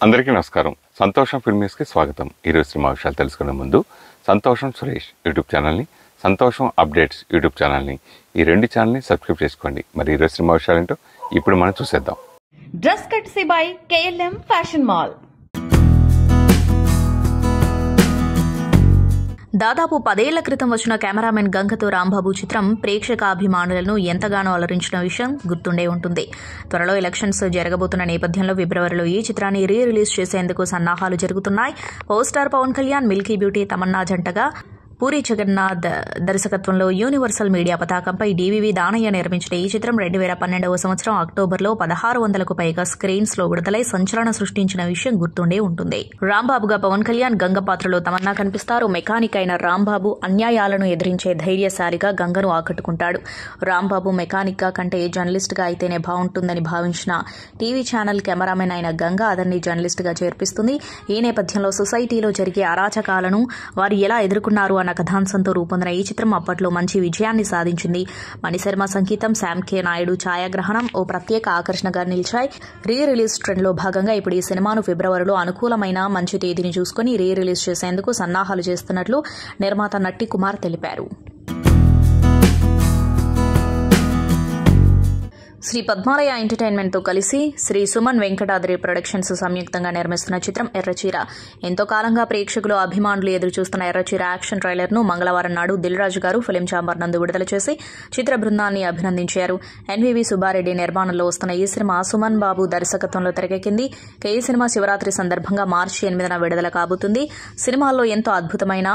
అందరికీ నమస్కారం. సంతోషం ఫిల్మ్స్కి స్వాగతం. ఈరోజు సినిమా విషయాలు తెలుసుకునే ముందు సంతోషం సురేష్ యూట్యూబ్ ఛానల్ని, సంతోషం అప్డేట్స్ యూట్యూబ్ ఛానల్ని, ఈ రెండు ఛానల్ని సబ్స్క్రైబ్ చేసుకోండి. మరి ఈరోజు సినిమా విషయాలేంటో ఇప్పుడు మనం చూసేద్దాం. Dress కట్సీ by KLM fashion mall. దాదాపు 10 ఏళ్ల క్రితం వచ్చిన కెమెరామెన్ గంగతో రాంబాబు చిత్రం ప్రేక్షకాభిమానులను ఎంతగానో అలరించిన విషయం గుర్తుండే ఉంటుంది. త్వరలో ఎలక్షన్స్ జరగబోతున్న నేపథ్యంలో ఫిబ్రవరిలో ఈ చిత్రాన్ని రిలీజ్ చేసేందుకు సన్నాహాలు జరుగుతున్నాయి. Power star Pawan Kalyan, milky beauty Tamannaah జంటగా పూరి జగన్నాథ్ దర్శకత్వంలో యూనివర్సల్ మీడియా పతాకంపై DVV దానయ్య నిర్మించిన ఈ చిత్రం 2012వ సంవత్సరం అక్టోబర్లో 1600కు పైగా స్క్రీన్స్ లో విడుదలై సంచలనం సృష్టించిన విషయం గుర్తుండే ఉంటుంది. రాంబాబుగా పవన్ కళ్యాణ్, గంగ పాత్రలో తమన్నా కనిపిస్తారు. మెకానిక్ అయిన రాంబాబు అన్యాయాలను ఎదిరించే ధైర్యశాలిగా గంగను ఆకట్టుకుంటాడు. రాంబాబు మెకానిక్ గా కంటే జర్నలిస్ట్ గా అయితేనే బాగుంటుందని భావించిన టీవీ ఛానల్ కెమెరామెన్ అయిన గంగ అతన్ని జర్నలిస్ట్ గా చేర్పిస్తుంది. ఈ నేపథ్యంలో సొసైటీలో జరిగే అరాచకాలను వారు ఎలా ఎదుర్కొన్నారు అన్న కథాంశంతో రూపొందిన ఈ చిత్రం అప్పట్లో మంచి విజయాన్ని సాధించింది. మణిశర్మ సంగీతం, శామ్ కే నాయుడు ఛాయాగ్రహణం ఓ ప్రత్యేక ఆకర్షణగా నిలిచాయి. రిలీజ్ ట్రెండ్ లో భాగంగా ఇప్పుడు ఈ సినిమాను ఫిబ్రవరిలో అనుకూలమైన మంచి తేదీని చూసుకుని రిలీజ్ చేసేందుకు సన్నాహాలు చేస్తున్నట్లు నిర్మాత నట్టి కుమార్ తెలిపారు. శ్రీ పద్మాలయ ఎంటర్టైన్మెంట్ తో కలిసి శ్రీ సుమన్ వెంకటాద్రి ప్రొడక్షన్స్ సంయుక్తంగా నిర్మిస్తున్న చిత్రం ఎర్రచీర. ఎంతో కాలంగా ప్రేక్షకులు, అభిమానులు ఎదురుచూస్తున్న ఎర్రచీర యాక్షన్ ట్రైలర్ ను మంగళవారం నాడు దిల్ రాజు గారు ఫిలిం ఛాంబర్ నందు విడుదల చేసి చిత్ర బృందాన్ని అభినందించారు. NVV సుబ్బారెడ్డి నిర్మాణంలో వస్తున్న ఈ సినిమా సుమన్ బాబు దర్శకత్వంలో తెరకెక్కింది. ఈ సినిమా శివరాత్రి సందర్భంగా మార్చి 8న విడుదల కాబోతుంది. సినిమాలో ఎంతో అద్భుతమైన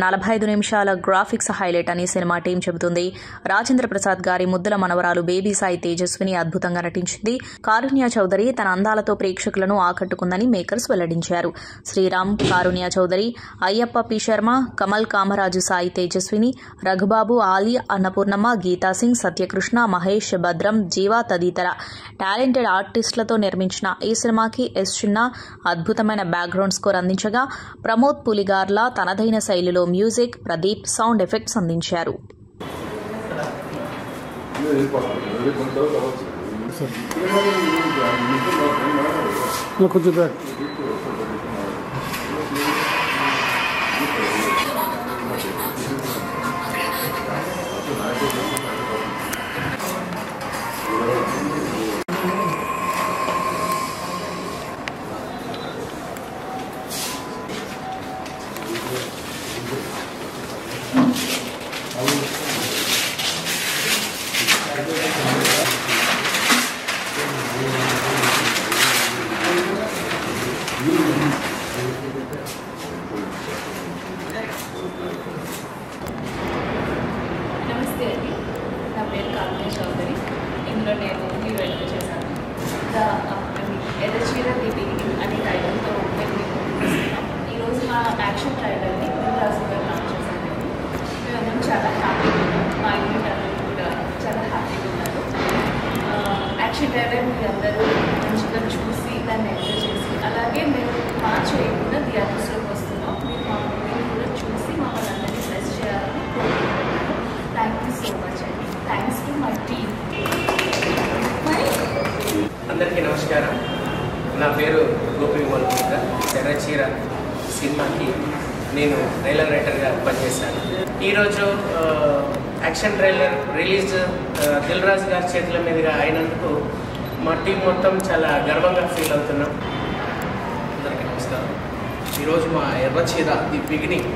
45 నిమిషాల గ్రాఫిక్స్ హైలైట్ అని సినిమా టీం చెబుతుంది. రాజేంద్ర ప్రసాద్ గారి ముద్దుల మనవరాలు బేబీ సాయి తేజస్విని అద్భుతంగా నటించింది. కారుణ్య చౌదరి తన అందాలతో ప్రేక్షకులను ఆకట్టుకుందని మేకర్స్ వెల్లడించారు. శ్రీరామ్, కారుణ్య చౌదరి, అయ్యప్ప పి శర్మ, కమల్ కామరాజు, సాయి తేజస్విని, రఘుబాబు, ఆలీ, అన్నపూర్ణమ్మ, గీతా సింగ్, సత్యకృష్ణ, మహేష్, భద్రం, జీవా తదితర టాలెంటెడ్ ఆర్టిస్టులతో నిర్మించిన ఈ సినిమాకి ఎస్ చిన్న అద్భుతమైన బ్యాక్గ్రౌండ్ స్కోర్ అందించగా, ప్రమోద్ పులిగార్లా తనదైన శైలిలో మ్యూజిక్, ప్రదీప్ సౌండ్ ఎఫెక్ట్స్ అందించారు. కొంచెం నమస్తే అండి, నా పేరు కారుణ్య చౌదరి. ఇందులో నేను హీరోయిన్గా చేశాను. ఎర్రచీర ది బిగినింగ్ అనే టైటిల్తో మేము చూస్తున్నాం. ఈరోజు మా యాక్షన్ ట్రైలర్ని రాజు గారు లాంచ్ చేశాను. మేమందరం చాలా హ్యాపీగా ఉన్నాం. మా యూనిట్ అందరూ కూడా చాలా హ్యాపీగా ఉన్నారు. యాక్షన్ ట్రైలర్ మీరు అందరూ మంచిగా చూసి దాన్ని ఎంజాయ్ చేసి, అలాగే మేము మార్చ్ 8న థియేటర్స్లోకి వస్తున్నాం. మీరు మా మూవీని కూడా చూసి మమ్మల్ని అందరినీ బ్లెస్ చేయాలని కోరుకుంటున్నాను. థ్యాంక్ యూ సో మచ్ అండి. Thanks to my team. అందరికీ నమస్కారం. నా పేరు గోపి మల్లిక. ఎర్రచీర సినిమాకి నేను ట్రైలర్ రైటర్గా పనిచేశాను. ఈరోజు action trailer release Dil Raju గారి చేతుల మీదుగా అయినందుకు మా టీం మొత్తం చాలా గర్వంగా ఫీల్ అవుతున్నాం. అందరికీ నమస్కారం. ఈరోజు మా Errachira the beginning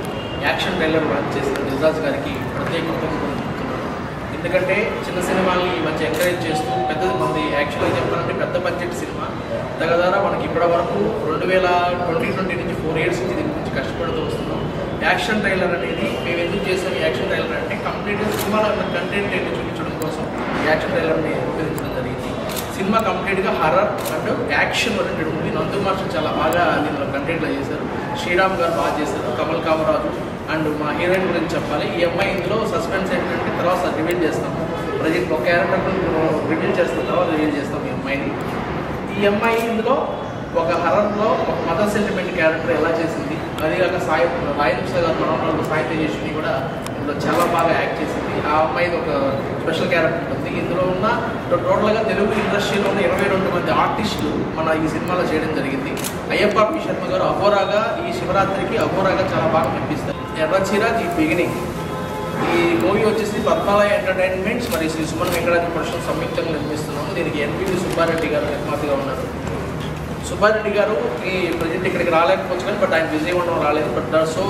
action trailer launch చేసిన దిల్ రాజు గారికి ప్రత్యేక కృతజ్ఞతలు. ఎందుకంటే చిన్న సినిమాల్ని మంచి ఎంకరేజ్ చేస్తూ పెద్దది మంది యాక్చువల్గా చెప్పాలంటే పెద్ద బడ్జెట్ సినిమా తగదారా మనకి ఇప్పటి వరకు 2020 నుంచి 4 years నుంచి దీని గురించి కష్టపడుతూ వస్తున్నాం. యాక్షన్ ట్రైలర్ అనేది మేము ఎందుకు చేసాం? యాక్షన్ ట్రైలర్ అంటే కంప్లీట్గా సినిమాలో ఉన్న కంటెంట్ ఏంటి చూపించడం కోసం యాక్షన్ ట్రైలర్ని రూపొందించడం జరిగింది. సినిమా కంప్లీట్గా హర్రర్ అండ్ యాక్షన్ ఓరియంటెడ్ ఉంది. నందు మాస్టర్ చాలా బాగా దీనిలో కంటెంట్లో చేశారు. శ్రీరామ్ గారు బాగా చేశారు. కమల్ కామరాజు అండ్ మా హీరోయిన్ గురించి చెప్పాలి. ఈ అమ్మాయి ఇందులో సస్పెన్స్ ఏంటంటే తర్వాత రివీల్ చేస్తాము. ప్రజెంట్ ఒక క్యారెక్టర్ రివీల్ చేస్తాం, తర్వాత రివీల్ చేస్తాం ఈ అమ్మాయిని. ఈ అమ్మాయి ఇందులో ఒక హర్రర్లో ఒక మదర్ సెంటిమెంట్ క్యారెక్టర్ ఎలా చేసింది, అదిగాక సాయి రాయలసీమ గారు మనోహర్ సాయి తేజస్విని కూడా ఇందులో చాలా బాగా యాక్ట్ చేసింది. ఆ అమ్మాయిది ఒక స్పెషల్ క్యారెక్టర్ ఉంటుంది. ఇందులో ఉన్న టోటల్గా తెలుగు ఇండస్ట్రీలో ఉన్న 22 మంది ఆర్టిస్టులు మన ఈ సినిమాలో చేయడం జరిగింది. అయ్యప్ప శర్మ గారు అఘోరాగా ఈ శివరాత్రికి అఘోరాగా చాలా బాగా కనిపిస్తారు. ఎర్రచీర ది బిగినింగ్ ఈ మూవీ వచ్చేసి పద్మాలయ ఎంటర్టైన్మెంట్స్ మరియు శ్రీ సుమన్ వెంకటాద్రి ప్రొడక్షన్ సంయుక్తంగా నిర్మిస్తున్నాము. దీనికి ఎన్వివి సుబ్బారెడ్డి గారు నిర్మాతగా ఉన్నారు. సుబ్బారెడ్డి గారు ఈ ప్రజెంట్ ఇక్కడికి రాలేకపోవచ్చు కానీ బట్ ఆయన బిజీ ఉండడం రాలేదు. బట్ సో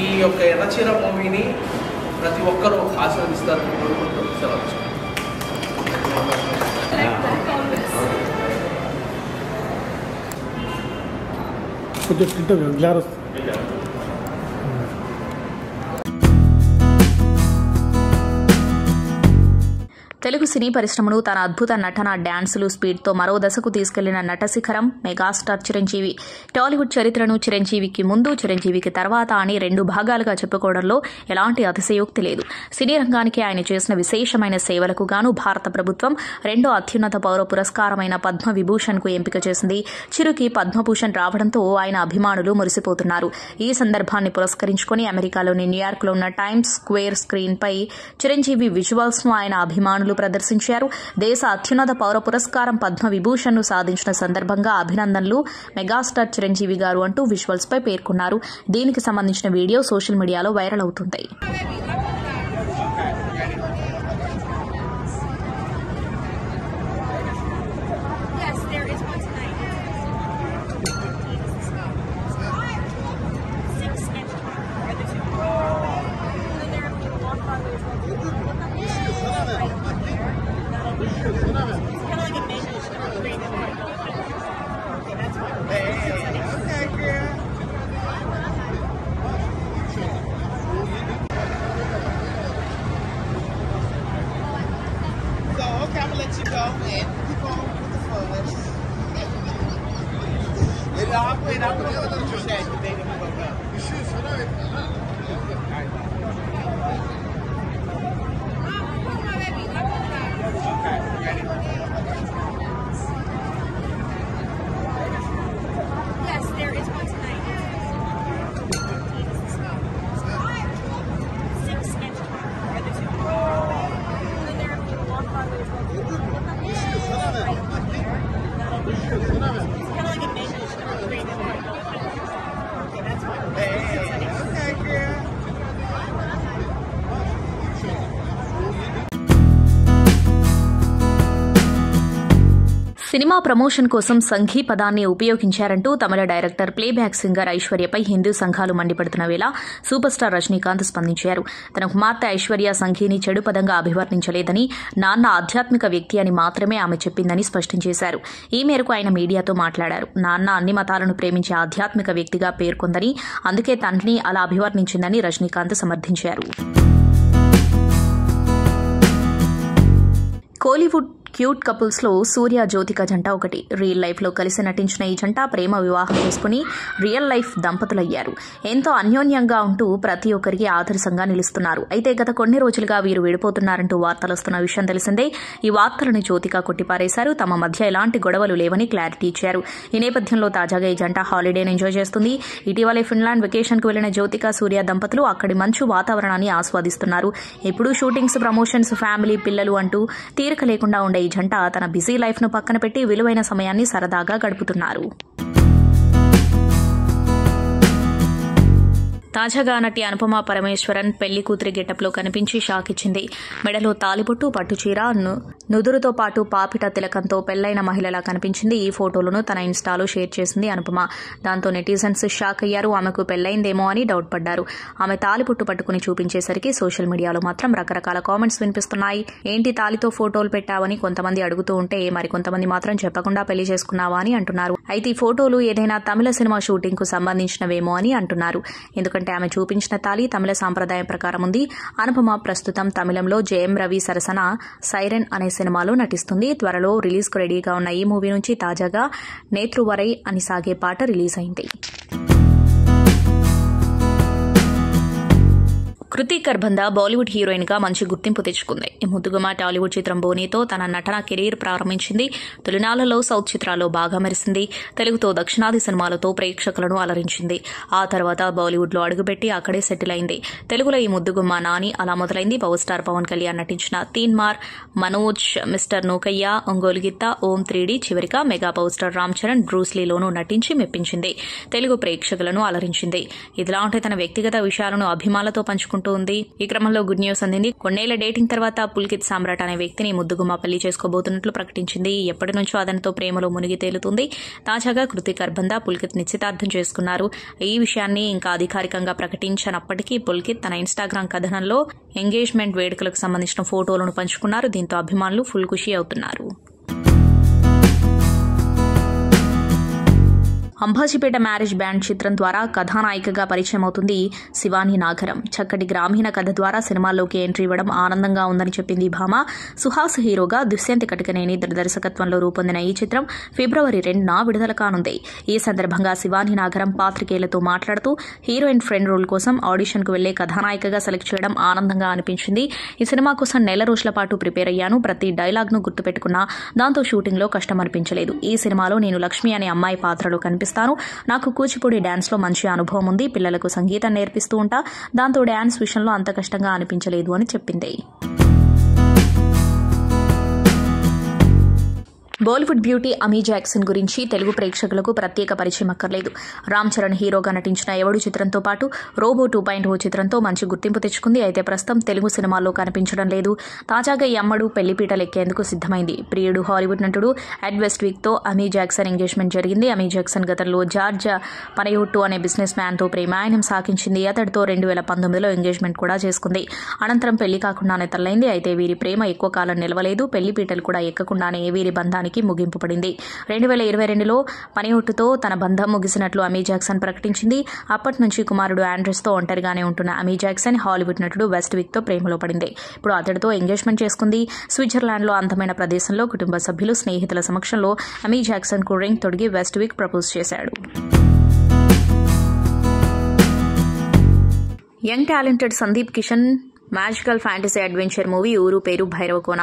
ఈ యొక్క ఎర్రచీర మూవీని ప్రతి ఒక్కరూ ఆశీర్వదిస్తారని కోరుకుంటూ సెలవు తీసుకుంటాం. కొంచెం తింటుంది గ్లారస్. తెలుగు సినీ పరిశ్రమను తన అద్భుత నటన, డాన్సులు, స్పీడ్తో మరో దశకు తీసుకెళ్లిన నటశిఖరం మెగాస్టార్ చిరంజీవి. టాలీవుడ్ చరిత్రను చిరంజీవికి ముందు, చిరంజీవికి తర్వాత అని 2 భాగాలుగా చెప్పుకోవడంలో ఎలాంటి అతిశయోక్తి లేదు. సినీ రంగానికి ఆయన చేసిన విశేషమైన సేవలకు గాను భారత ప్రభుత్వం 2వ అత్యున్నత పౌర పురస్కారమైన పద్మ విభూషణ్కు ఎంపిక చేసింది. చిరుకి పద్మభూషణ్ రావడంతో ఆయన అభిమానులు మురిసిపోతున్నారు. ఈ సందర్భాన్ని పురస్కరించుకుని అమెరికాలోని న్యూయార్క్లో ఉన్న టైమ్స్ స్క్వేర్ స్క్రీన్పై చిరంజీవి విజువల్స్ను ఆయన అభిమానులు ప్రదర్శించారు. దేశ అత్యున్నత పౌర పురస్కారం పద్మ విభూషణ్ ను సాధించిన సందర్భంగా అభినందనలు మెగాస్టార్ చిరంజీవి గారు అంటూ విజువల్స్ పై పేర్కొన్నారు. దీనికి సంబంధించిన వీడియో సోషల్ మీడియాలో వైరల్ అవుతుంది. సినిమా ప్రమోషన్ కోసం సంఘీ పదాన్ని ఉపయోగించారంటూ తమిళ డైరెక్టర్, ప్లేబ్యాక్ సింగర్ ఐశ్వర్యపై హిందూ సంఘాలు మండిపడుతున్న వేళ సూపర్ స్టార్ రజనీకాంత్ స్పందించారు. తన కుమార్తె ఐశ్వర్య సంఘీని చెడు పదంగా అభివర్ణించలేదని, నాన్న ఆధ్యాత్మిక వ్యక్తి అని మాత్రమే ఆమె చెప్పిందని స్పష్టం చేశారు. ఈ మేరకు ఆయన మీడియాతో మాట్లాడారు. నాన్న అన్ని మతాలను ప్రేమించే ఆధ్యాత్మిక వ్యక్తిగా పేర్కొందని, అందుకే తండ్రిని అలా అభివర్ణించిందని రజనీకాంత్ సమర్థించారు. కోలీవుడ్ క్యూట్ కపుల్స్ లో సూర్య, జ్యోతిక జంట ఒకటి. రియల్ లైఫ్ లో కలిసి నటించిన ఈ జంట ప్రేమ వివాహం చేసుకుని రియల్ లైఫ్ దంపతులయ్యారు. ఎంతో అన్యోన్యంగా ఉంటూ ప్రతి ఒక్కరికి ఆదర్శంగా నిలుస్తున్నారు. అయితే గత కొన్ని రోజులుగా వీరు విడిపోతున్నారంటూ వార్తలు వస్తున్న విషయం తెలిసిందే. ఈ వార్తలను జ్యోతిక కొట్టిపారేశారు. తమ మధ్య ఎలాంటి గొడవలు లేవని క్లారిటీ ఇచ్చారు. ఈ నేపథ్యంలో తాజాగా ఈ జంట హాలిడేని ఎంజాయ్ చేస్తుంది. ఇటీవలే ఫిన్లాండ్ వెకేషన్ కు వెళ్లిన జ్యోతిక, సూర్య దంపతులు అక్కడి మంచు వాతావరణాన్ని ఆస్వాదిస్తున్నారు. ఎప్పుడూ షూటింగ్స్, ప్రమోషన్స్, ఫ్యామిలీ, పిల్లలు అంటూ తీరిక లేకుండా ఉండే ఈ జంట తన బిజీ లైఫ్ ను పక్కన పెట్టి విలువైన సమయాన్ని సరదాగా గడుపుతున్నారు. తాజాగా నటి అనుపమ పరమేశ్వరన్ పెళ్లి కూతురి గెటప్లో కనిపించి షాక్ ఇచ్చింది. మెడలో తాలిబొట్టు, పట్టుచీర, నుదురుతో పాటు పాపిట తిలకంతో పెళ్లైన మహిళలా కనిపించింది. ఈ ఫోటోలను తన ఇన్స్టాలో షేర్ చేసింది అనుపమ. దాంతో నెటిజన్స్ షాక్ అయ్యారు. ఆమెకు పెళ్లైందేమో అని డౌట్ పడ్డారు. ఆమె తాలిబొట్టు పట్టుకుని చూపించేసరికి సోషల్ మీడియాలో మాత్రం రకరకాల కామెంట్స్ వినిపిస్తున్నాయి. ఏంటి తాలితో ఫోటోలు పెట్టావని కొంతమంది అడుగుతూ ఉంటే, మరికొంతమంది మాత్రం చెప్పకుండా పెళ్లి చేసుకున్నావా అని అంటున్నారు. అయితే ఈ ఫోటోలు ఏదైనా తమిళ సినిమా షూటింగ్ కు సంబంధించినవేమో అని అంటున్నారు. ఎందుకంటే ఆమె చూపించిన తాలి తమిళ సాంప్రదాయం ప్రకారం ఉంది. అనుపమ ప్రస్తుతం తమిళంలో జయం రవి సరసన సైరన్ అనే సినిమాలో నటిస్తుంది. త్వరలో రిలీజ్ కు రెడీగా ఉన్న ఈ మూవీ నుంచి తాజాగా నేత్రువరై అని సాగే పాట రిలీజ్ అయింది. కృతి కర్బంద బాలీవుడ్ హీరోయిన్గా మంచి గుర్తింపు తెచ్చుకుంది. ఈ ముద్దుగుమ్మ టాలీవుడ్ చిత్రం బోనీతో తన నటన కెరీర్ ప్రారంభించింది. తొలినాళ్లలో సౌత్ చిత్రాల్లో బాగా మెరిసింది. తెలుగుతో దక్షిణాది సినిమాలతో ప్రేక్షకులను అలరించింది. ఆ తర్వాత బాలీవుడ్లో అడుగుపెట్టి అక్కడే సెటిల్ అయింది. తెలుగులో ఈ ముద్దుగుమ్మ నాని అలా మొదలైంది. పవర్ స్టార్ పవన్ కళ్యాణ్ నటించిన తీన్మార్, మనోజ్, మిస్టర్ నూకయ్య, ఒంగోలు గిత్త, ఓం 3D, చివరిగా mega power star Ram Charan, బ్రూస్లీలోనూ నటించి మెప్పించింది. తెలుగు ప్రేక్షకులను అలరించింది. ఇదిలా ఉంటే తన వ్యక్తిగత విషయాలను అభిమానులతో పంచుకుంటుంది. ఈ క్రమంలో గుడ్ న్యూస్ అందింది. కొన్నేళ్ల డేటింగ్ తర్వాత పుల్కిత్ సామ్రాట్ అనే వ్యక్తిని ముద్దుగుమ్మ పెళ్లి చేసుకోబోతున్నట్లు ప్రకటించింది. ఎప్పటి నుంచో అతనితో ప్రేమలో మునిగి తేలుతుంది. తాజాగా కృతి కర్బంద, పుల్కిత్ నిశ్చితార్థం చేసుకున్నారు. ఈ విషయాన్ని ఇంకా అధికారికంగా ప్రకటించనప్పటికీ పుల్కిత్ తన ఇన్స్టాగ్రామ్ కథనంలో ఎంగేజ్మెంట్ వేడుకలకు సంబంధించిన ఫోటోలను పంచుకున్నారు. దీంతో అభిమానులు ఫుల్ ఖుషి అవుతున్నారు. అంబాజీపేట మ్యారేజ్ బ్యాండ్ చిత్రం ద్వారా కథానాయికగా పరిచయం అవుతుంది శివాని నాగరం. చక్కటి గ్రామీణ కథ ద్వారా సినిమాల్లోకి ఎంట్రీ ఇవ్వడం ఆనందంగా ఉందని చెప్పింది భామ. సుహాస్ హీరోగా దుష్యంత్ కటికనేని దర్శకత్వంలో రూపొందిన ఈ చిత్రం ఫిబ్రవరి 2న విడుదల కానుంది. ఈ సందర్భంగా శివాని నాగరం పాత్రికేయులతో మాట్లాడుతూ హీరోయిన్ ఫ్రెండ్ రోల్ కోసం ఆడిషన్కు వెళ్లే కథానాయికగా సెలెక్ట్ చేయడం ఆనందంగా అనిపించింది. ఈ సినిమా కోసం నెల రోజుల పాటు ప్రిపేర్ అయ్యాను. ప్రతి డైలాగ్ను గుర్తుపెట్టుకున్నా. దాంతో షూటింగ్లో కష్టం అనిపించలేదు. ఈ సినిమాలో నేను లక్ష్మి అనే అమ్మాయి పాత్రలో కనిపిస్తాను. నాకు కూచిపూడి డాన్స్ లో మంచి అనుభవం ఉంది. పిల్లలకు సంగీతం నేర్పిస్తూ ఉంటా. దాంతో డాన్స్ విషయంలో అంత కష్టంగా అనిపించలేదు అని చెప్పింది. బాలీవుడ్ బ్యూటీ అమీ జాక్సన్ గురించి తెలుగు ప్రేక్షకులకు ప్రత్యేక పరిచయం అక్కర్లేదు. రామ్ చరణ్ హీరోగా నటించిన ఎవడు చిత్రంతో పాటు రోబో 2.0 చిత్రంతో మంచి గుర్తింపు తెచ్చుకుంది. అయితే ప్రస్తుతం తెలుగు సినిమాల్లో కనిపించడం లేదు. తాజాగా ఈ అమ్మడు పెళ్లిపీటలు ఎక్కేందుకు సిద్దమైంది. ప్రియుడు హాలీవుడ్ నటుడు ఎడ్ వెస్ట్విక్ తో అమీ జాక్సన్ ఎంగేజ్మెంట్ జరిగింది. అమీ జాక్సన్ గతంలో జార్జ్ పనయోట్టు అనే బిజినెస్ మ్యాన్ తో ప్రేమాయణం సాగించింది. అతడితో 2019లో ఎంగేజ్మెంట్ కూడా చేసుకుంది. అనంతరం పెళ్లి కాకుండానే తల్లైంది. అయితే వీరి ప్రేమ ఎక్కువ కాలం నిలవలేదు. పెళ్లిపీటలు కూడా ఎక్కకుండానే వీరి బంధానికి ముగింపు పడింది. 2022లో పనిహొట్టుతో తన బంధం ముగిసినట్లు అమీ జాక్సన్ ప్రకటించింది. అప్పటి నుంచి కుమారుడు ఆండ్రెస్ తో ఒంటరిగానే ఉంటున్న అమీ జాక్సన్ హాలీవుడ్ నటుడు వెస్ట్విక్ తో ప్రేమలో పడింది. ఇప్పుడు అతడితో ఎంగేజ్మెంట్ చేసుకుంది. స్విట్జర్లాండ్ లో అందమైన ప్రదేశంలో కుటుంబ సభ్యులు, స్నేహితుల సమక్షంలో అమీ జాక్సన్ కు రింగ్ తొడిగి వెస్ట్విక్ ప్రపోజ్ చేశాడు. Young talented Sundeep Kishan magical fantasy adventure movie ఊరు పేరు భైరవకోన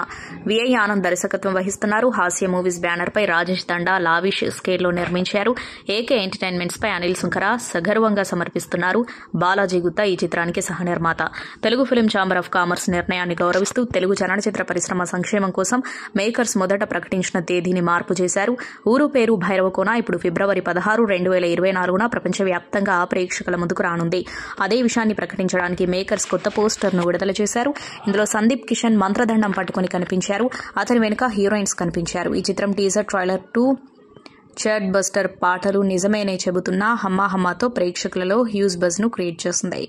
విఐ ఆనంద్ దర్శకత్వం వహిస్తున్నారు. హాస్య మూవీస్ బ్యానర్ పై రాజేష్ దండా లావిష్ స్కేల్లో నిర్మించారు. ఏకే ఎంటర్టైన్మెంట్స్ పై అనిల్ సుంకర సగర్వంగా సమర్పిస్తున్నారు. బాలాజీ గుత్తా ఈ చిత్రానికి సహనిర్మాత. Telugu film chamber of commerce నిర్ణయాన్ని గౌరవిస్తూ తెలుగు చలనచిత్ర పరిశ్రమ సంక్షేమం కోసం మేకర్స్ మొదట ప్రకటించిన తేదీని మార్పు చేశారు. ఊరు పేరు భైరవకోన ఇప్పుడు ఫిబ్రవరి 16, 2024న ప్రపంచవ్యాప్తంగా ప్రేక్షకుల ముందుకు రానుంది. అదే విషయాన్ని ప్రకటించడానికి మేకర్స్ కొత్త పోస్టర్ను విడుదల చేశారు. ఇందులో సందీప్ కిషన్ మంత్రదండం పట్టుకుని కనిపించారు. అతని వెనుక హీరోయిన్స్ కనిపించారు. ఈ చిత్రం టీజర్, ట్రైలర్ 2, చాట్ బస్టర్ పాటలు నిజమేనే చెబుతున్నా హమ్మా హమ్మాతో ప్రేక్షకులలో హ్యూజ్ బజ్ ను క్రియేట్ చేస్తుంది.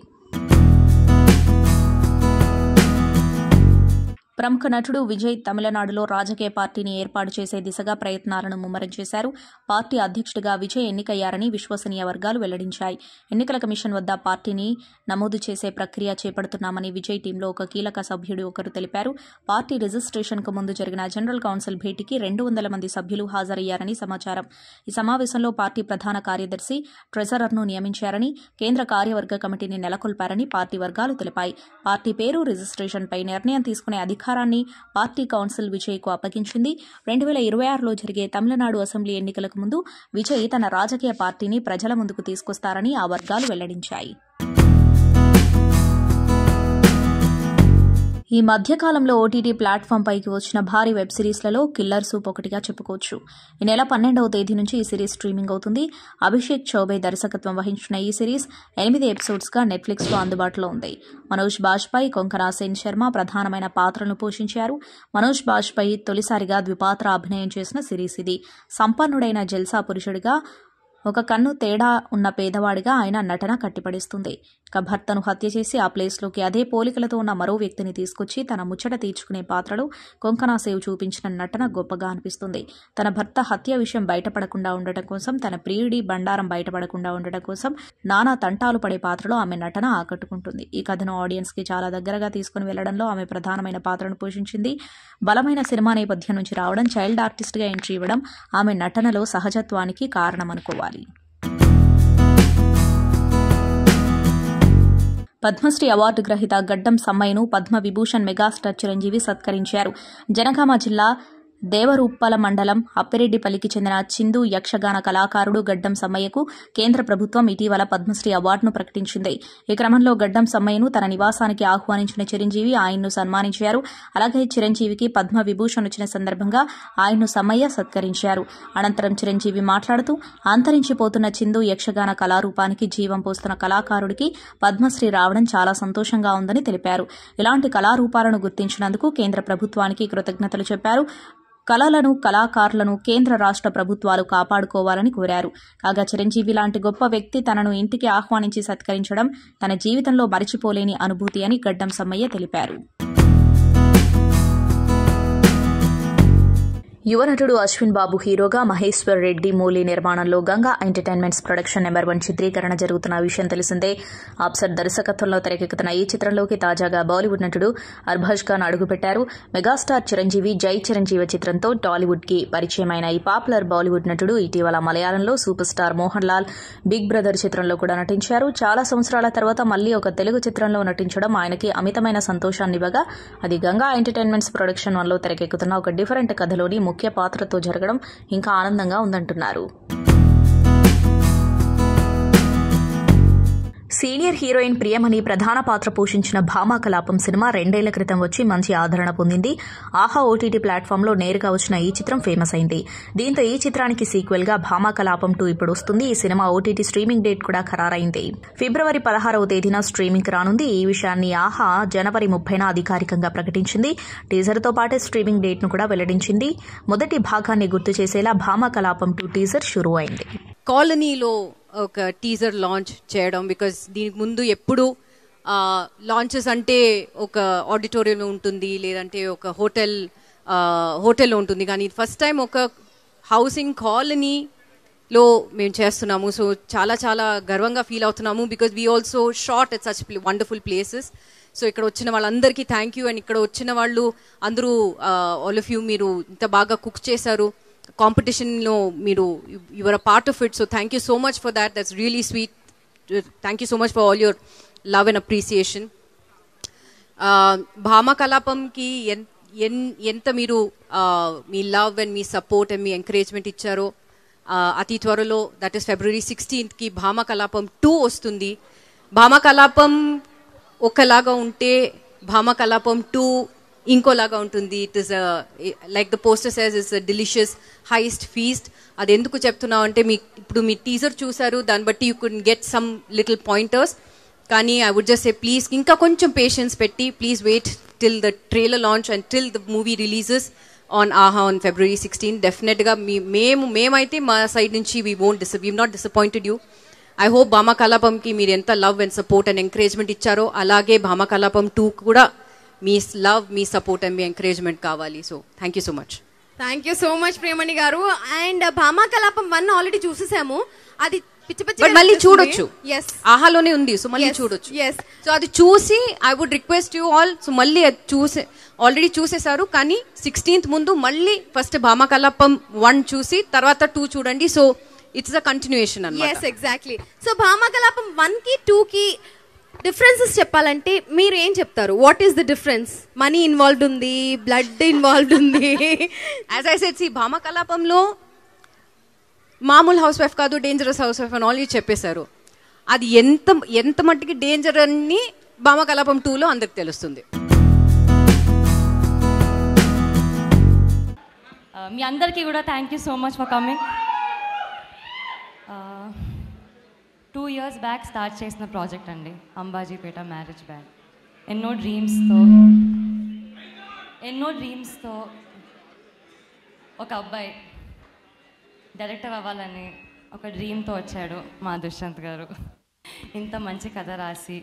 ప్రముఖ నటుడు విజయ్ తమిళనాడులో రాజకీయ పార్టీని ఏర్పాటు చేసే దిశగా ప్రయత్నాలను ముమ్మరం చేశారు. పార్టీ అధ్యక్షుడిగా విజయ్ ఎన్నికయ్యారని విశ్వసనీయ వర్గాలు వెల్లడించాయి. ఎన్నికల కమిషన్ వద్ద పార్టీని నమోదు చేసే ప్రక్రియ చేపడుతున్నామని విజయ్ టీంలో ఒక కీలక సభ్యుడు ఒకరు తెలిపారు. పార్టీ రిజిస్ట్రేషన్కు ముందు జరిగిన జనరల్ కౌన్సిల్ భేటీకి 200 మంది సభ్యులు హాజరయ్యారని సమాచారం. ఈ సమావేశంలో పార్టీ ప్రధాన కార్యదర్శి, ట్రెజరర్ను నియమించారని, కేంద్ర కార్యవర్గ కమిటీని నెలకొల్పారని పార్టీ వర్గాలు తెలిపాయి. పార్టీ పేరు, రిజిస్ట్రేషన్పై నిర్ణయం తీసుకునే అధికారాన్ని పార్టీ కౌన్సిల్ విజయ్కు అప్పగించింది. 2026లో జరిగే తమిళనాడు అసెంబ్లీ ఎన్నికలకు ముందు విజయ్ తన రాజకీయ పార్టీని ప్రజల ముందుకు తీసుకొస్తారని ఆ వర్గాలు వెల్లడించాయి. ఈ మధ్యకాలంలో ఓటీటీ ప్లాట్ఫామ్ పైకి వచ్చిన భారీ వెబ్ సిరీస్లలో కిల్లర్ సూప్ ఒకటిగా చెప్పుకోవచ్చు. ఈ నెల 12వ తేదీ నుంచి ఈ సిరీస్ స్ట్రీమింగ్ అవుతుంది. అభిషేక్ చౌబే దర్శకత్వం వహించిన ఈ సిరీస్ 8 ఎపిసోడ్స్గా నెట్ఫ్లిక్స్లో అందుబాటులో ఉంది. మనోజ్ బాజ్పేయి, కొంకనా సేన్ శర్మ ప్రధానమైన పాత్రలను పోషించారు. మనోజ్ బాజ్పేయి తొలిసారిగా ద్విపాత్ర అభినయం చేసిన సిరీస్ ఇది. సంపన్నుడైన జల్సా పురుషుడిగా, ఒక కన్ను తేడా ఉన్న పేదవాడిగా ఆయన నటన కట్టిపడేస్తుంది. ఇక భర్తను హత్య చేసి ఆ ప్లేస్లోకి అదే పోలికలతో ఉన్న మరో వ్యక్తిని తీసుకొచ్చి తన ముచ్చట తీర్చుకునే పాత్రలో కొంకనా సేవ్ చూపించిన నటన గొప్పగా అనిపిస్తుంది. తన భర్త హత్య విషయం బయటపడకుండా ఉండటం కోసం, తన ప్రియుడి బండారం బయటపడకుండా ఉండటం కోసం నానా తంటాలు పడే పాత్రలో ఆమె నటన ఆకట్టుకుంటుంది. ఈ కథను ఆడియన్స్కి చాలా దగ్గరగా తీసుకుని వెళ్లడంలో ఆమె ప్రధానమైన పాత్రను పోషించింది. బలమైన సినిమా నేపథ్యం నుంచి రావడం, చైల్డ్ ఆర్టిస్ట్గా ఎంట్రీ ఇవ్వడం ఆమె నటనలో సహజత్వానికి కారణమనుకోవాలి. పద్మశ్రీ అవార్డు గ్రహీత గడ్డం సమ్మయ్యను పద్మ విభూషణ్ మెగాస్టార్ చిరంజీవి సత్కరించారు. జనగామ జిల్లా దేవరూప్పల మండలం అప్పిరెడ్డిపల్లికి చెందిన చిందు యక్షగాన కళాకారుడు గడ్డం సమ్మయ్యకు కేంద్ర ప్రభుత్వం ఇటీవల పద్మశ్రీ అవార్డును ప్రకటించింది. ఈ క్రమంలో గడ్డం సమ్మయ్యను తన నివాసానికి ఆహ్వానించిన చిరంజీవి ఆయన్ను సన్మానించారు. అలాగే చిరంజీవికి పద్మ విభూషణ్ వచ్చిన సందర్భంగా ఆయన్ను సమ్మయ్య సత్కరించారు. అనంతరం చిరంజీవి మాట్లాడుతూ అంతరించిపోతున్న చిందు యక్షగాన కళారూపానికి జీవం పోస్తున్న కళాకారుడికి పద్మశ్రీ రావడం చాలా సంతోషంగా ఉందని తెలిపారు. ఇలాంటి కళారూపాలను గుర్తించినందుకు కేంద్ర ప్రభుత్వానికి కృతజ్ఞతలు చెప్పారు. కళలను, కళాకారులను కేంద్ర రాష్ట్ర ప్రభుత్వాలు కాపాడుకోవాలని కోరారు. కాగా చిరంజీవి లాంటి గొప్ప వ్యక్తి తనను ఇంటికి ఆహ్వానించి సత్కరించడం తన జీవితంలో మరిచిపోలేని అనుభూతి అని గడ్డం సమ్మయ్య తెలిపారు. యువనటుడు అశ్విన్ బాబు హీరోగా మహేశ్వర్ రెడ్డి మూలీ నిర్మాణంలో గంగా ఎంటర్టైన్మెంట్స్ ప్రొడక్షన్ నెంబర్ 1 చిత్రీకరణ జరుగుతున్న విషయం తెలిసిందే. అప్సర్ దర్శకత్వంలో తెరకెక్కుతున్న ఈ చిత్రంలోకి తాజాగా బాలీవుడ్ నటుడు అర్బాజ్ ఖాన్ అడుగుపెట్టారు. మెగాస్టార్ చిరంజీవి జై చిరంజీవి చిత్రంతో టాలీవుడ్ కి పరిచయమైన ఈ పాపులర్ బాలీవుడ్ నటుడు ఇటీవల మలయాళంలో super star Mohan Lal big brother చిత్రంలో కూడా నటించారు. చాలా సంవత్సరాల తర్వాత మళ్లీ ఒక తెలుగు చిత్రంలో నటించడం ఆయనకి అమితమైన సంతోషాన్నివ్వగా అది గంగా ఎంటర్టైన్మెంట్స్ ప్రొడక్షన్ 1లో తెరకెక్కుతున్న ఒక డిఫరెంట్ కథలోని ముఖ్య పాత్రతో జరగడం ఇంకా ఆనందంగా ఉందంటున్నారు. సీనియర్ హీరోయిన్ ప్రియమణి ప్రధాన పాత్ర పోషించిన భామా కలాపం సినిమా 2 ఏళ్ల క్రితం వచ్చి మంచి ఆదరణ పొందింది. ఆహా ఓటీటీ ప్లాట్ఫామ్లో నేరుగా వచ్చిన ఈ చిత్రం ఫేమస్ అయింది. దీంతో ఈ చిత్రానికి సీక్వెల్ గా భామా కలాపం 2 ఇప్పుడు వస్తుంది. ఈ సినిమా ఓటీటీ స్ట్రీమింగ్ డేట్ కూడా ఖరారైంది. ఫిబ్రవరి 16వ తేదీన స్ట్రీమింగ్ రానుంది. ఈ విషయాన్ని ఆహా జనవరి 30న అధికారికంగా ప్రకటించింది. టీజర్తో పాటే స్ట్రీమింగ్ డేట్ ను కూడా వెల్లడించింది. మొదటి భాగాన్ని గుర్తు చేసేలా భామా కలాపం 2 టీజర్ షురూ అయింది. కాలనీలో ఒక టీజర్ లాంచ్ చేయడం, బికాజ్ దీనికి ముందు ఎప్పుడు లాంచెస్ అంటే ఒక ఆడిటోరియంలో ఉంటుంది, లేదంటే ఒక హోటల్లో ఉంటుంది. కానీ ఫస్ట్ టైం ఒక హౌసింగ్ కాలనీలో మేము చేస్తున్నాము. సో చాలా చాలా గర్వంగా ఫీల్ అవుతున్నాము, because we also shot at such wonderful places. So ఇక్కడ వచ్చిన వాళ్ళందరికీ థ్యాంక్ యూ. అండ్ ఇక్కడ వచ్చిన వాళ్ళు అందరూ ఆల్ ఆఫ్ యూ, మీరు ఇంత బాగా కుక్ చేశారు. కాంపిటీషన్లో మీరు your a part of it. So thank you so much for that. That's really sweet. Thank you so much for all your love and appreciation. Bhama కలాపంకి ఎంత మీరు మీ లవ్ అండ్ మీ సపోర్ట్ అండ్ మీ ఎంకరేజ్మెంట్ ఇచ్చారో, అతి త్వరలో that is February 16th Bhama Kalapam 2 వస్తుంది. భామా కలాపం ఒకలాగా ఉంటే భామా కలాపం 2 ఇంకోలాగా ఉంటుంది. It is like the poster says, it's delicious highest feast. అది ఎందుకు చెప్తున్నావు అంటే ఇప్పుడు మీ టీజర్ చూసారు, దాన్ని బట్టి you could get some little pointers. కానీ I would just say please ఇంకా కొంచెం పేషెన్స్ పెట్టి please wait till the trailer launch and till the movie releases on Aha on February 16. డెఫినెట్గా మేమైతే మా సైడ్ నుంచి we've not disappointed you. I hope Bhama కలాపంకి మీరు ఎంత love and support and encouragement ఇచ్చారో అలాగే భామా కలాపం 2 కూడా మీ లవ్, మీ సపోర్ట్ అండ్ మీ ఎంకరేజ్మెంట్ కావాలి. So thank you so much. Thank you so much Priyamani garu. And Bhama Kalapam 1 already చూసేసాము. అది మళ్ళీ చూడొచ్చు, ఆహాలోనే ఉంది. సో మళ్ళీ చూడొచ్చు. సో అది చూసి I would request you all, so మళ్ళీ అది ఆల్రెడీ చూసేశారు కానీ 16th ముందు మళ్ళీ ఫస్ట్ భామా కలాపం 1 చూసి తర్వాత 2 చూడండి. సో ఇట్స్ అ కంటిన్యూయేషన్ అన్నమాట. yes exactly. So Bhama Kalapam 1 కి 2 కి డిఫరెన్సెస్ చెప్పాలంటే మీరు ఏం చెప్తారు? What is the difference? Money involved ఉంది, బ్లడ్ ఇన్వాల్వ్డ్ ఉంది. యాజ్ ఐ సెడ్, భామా కలాపంలో మామూలు హౌస్ వైఫ్ కాదు, డేంజరస్ హౌస్ వైఫ్ అని ఆల్రెడీ చెప్పేశారు. అది ఎంత మట్టికి డేంజర్ అని భామా కలాపం 2లో అందరికి తెలుస్తుంది. మీ అందరికీ కూడా thank you so much for coming. 2 years back start చేసిన ప్రాజెక్ట్ అండి అంబాజీపేట మ్యారేజ్ బ్యాండ్. ఎన్నో డ్రీమ్స్తో ఒక అబ్బాయి డైరెక్టర్ అవ్వాలని ఒక డ్రీమ్తో వచ్చాడు మా దుష్యంత్ గారు. ఇంత మంచి కథ రాసి,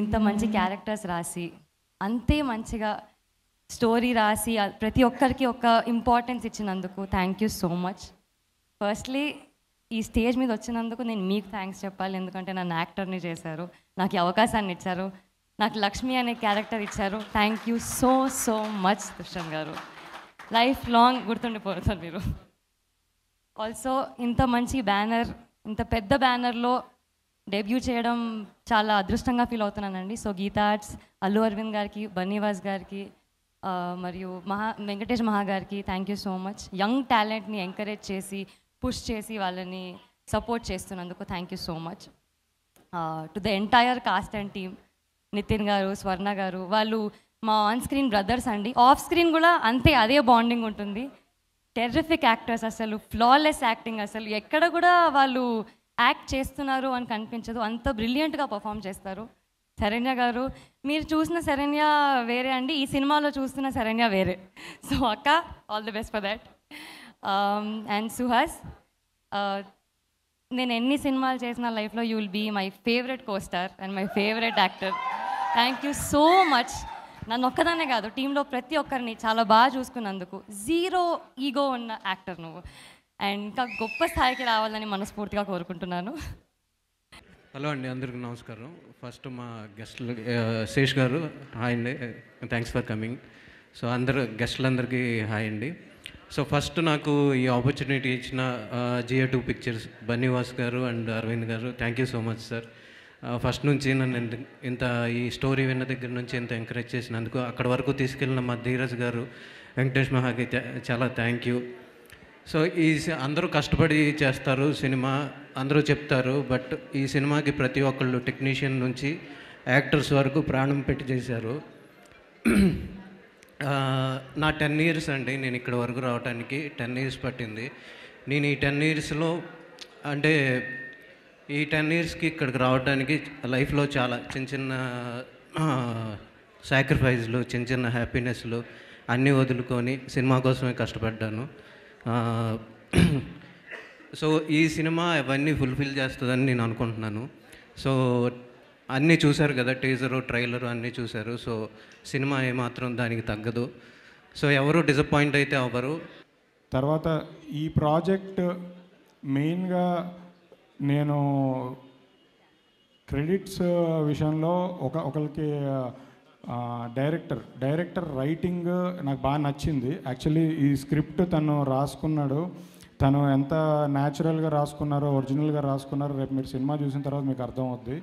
ఇంత మంచి క్యారెక్టర్స్ రాసి, అంతే మంచిగా స్టోరీ రాసి ప్రతి ఒక్కరికి ఒక ఇంపార్టెన్స్ ఇచ్చినందుకు thank you so much. Firstly ఈ స్టేజ్ మీద వచ్చినందుకు నేను మీకు థ్యాంక్స్ చెప్పాలి, ఎందుకంటే నన్ను యాక్టర్ని చేశారు, నాకు ఈ అవకాశాన్ని ఇచ్చారు, నాకు లక్ష్మి అనే క్యారెక్టర్ ఇచ్చారు. Thank you so so much Dushyant garu. Life long గుర్తుండిపోతారు మీరు. ఆల్సో ఇంత మంచి బ్యానర్, ఇంత పెద్ద బ్యానర్లో డెబ్యూ చేయడం చాలా అదృష్టంగా ఫీల్ అవుతున్నానండి. సో గీతా ఆర్ట్స్, అల్లు అరవింద్ గారికి, బన్నీవాస్ గారికి, మరియు వెంకటేష్ మహా గారికి thank you so much. Young టాలెంట్ని ఎంకరేజ్ చేసి, పుష్ చేసి వాళ్ళని సపోర్ట్ చేస్తున్నందుకు thank you so much. To the entire cast and team, Nithin garu, Swarna garu, వాళ్ళు మా ఆన్ స్క్రీన్ బ్రదర్స్ అండి. ఆఫ్ స్క్రీన్ కూడా అంతే, అదే బాండింగ్ ఉంటుంది. టెర్రిఫిక్ యాక్టర్స్, అసలు ఫ్లాలెస్ యాక్టింగ్, అసలు ఎక్కడ కూడా వాళ్ళు యాక్ట్ చేస్తున్నారు అని కనిపించదు, అంత బ్రిలియంట్గా పర్ఫామ్ చేస్తారు. శరణ్య గారు, మీరు చూసిన శరణ్య వేరే అండి, ఈ సినిమాలో చూస్తున్న శరణ్య వేరే. సో అక్క, all the best for that. And Suhas, నేను ఎన్ని సినిమాలు చేసిన లైఫ్లో you will be my favourite co-star and my favourite actor. Thank you so much. నన్ను ఒక్కదానే కాదు, టీంలో ప్రతి ఒక్కరిని చాలా బాగా చూసుకున్నందుకు. జీరో ఈగో ఉన్న యాక్టర్ నువ్వు, అండ్ ఇంకా గొప్ప స్థాయికి రావాలని మనస్ఫూర్తిగా కోరుకుంటున్నాను. హలో అండి, అందరికీ నమస్కారం. ఫస్ట్ మా గెస్ట్లు శేష్ గారు హాయ్ అండి, థ్యాంక్స్ ఫర్ కమింగ్. సో అందరు గెస్టులందరికీ హాయ్ అండి. సో ఫస్ట్ నాకు ఈ ఆపర్చునిటీ ఇచ్చిన GA2 పిక్చర్స్ బన్నీవాస్ గారు అండ్ అరవింద్ గారు, thank you so much sir. First నుంచి నన్ను ఇంత ఈ స్టోరీ విన్న దగ్గర నుంచి ఇంత ఎంకరేజ్ చేసినందుకు, అక్కడ వరకు తీసుకెళ్ళిన మా ధీరజ్ గారు, వెంకటేష్ మహాకి చాలా థ్యాంక్ యూ. సో అందరూ కష్టపడి చేస్తారు సినిమా, అందరూ చెప్తారు, బట్ ఈ సినిమాకి ప్రతి ఒక్కళ్ళు టెక్నీషియన్ నుంచి యాక్టర్స్ వరకు ప్రాణం పెట్టి చేశారు. నా 10 years అండి, నేను ఇక్కడ వరకు రావడానికి 10 years పట్టింది. నేను ఈ 10 yearsలో అంటే ఈ 10 yearsకి ఇక్కడికి రావడానికి లైఫ్లో చాలా చిన్న చిన్న సాక్రిఫైస్లు, చిన్న చిన్న హ్యాపీనెస్లు అన్నీ వదులుకొని సినిమా కోసమే కష్టపడ్డాను. సో ఈ సినిమా అవన్నీ ఫుల్ఫిల్ చేస్తుందని నేను అనుకుంటున్నాను. సో అన్నీ చూశారు కదా, టీజరు, ట్రైలరు అన్నీ చూశారు. సో సినిమా ఏమాత్రం దానికి తగ్గదు. సో ఎవరు డిసప్పాయింట్ అయితే అవ్వరు. తర్వాత ఈ ప్రాజెక్ట్ మెయిన్గా నేను క్రెడిట్స్ విషయంలో ఒకరికి డైరెక్టర్ రైటింగ్ నాకు బాగా నచ్చింది. యాక్చువల్లీ ఈ స్క్రిప్ట్ తను రాసుకున్నాడు, తను ఎంత న్యాచురల్గా రాసుకున్నారో, ఒరిజినల్గా రాసుకున్నారో రేపు మీరు సినిమా చూసిన తర్వాత మీకు అర్థమవుద్ది.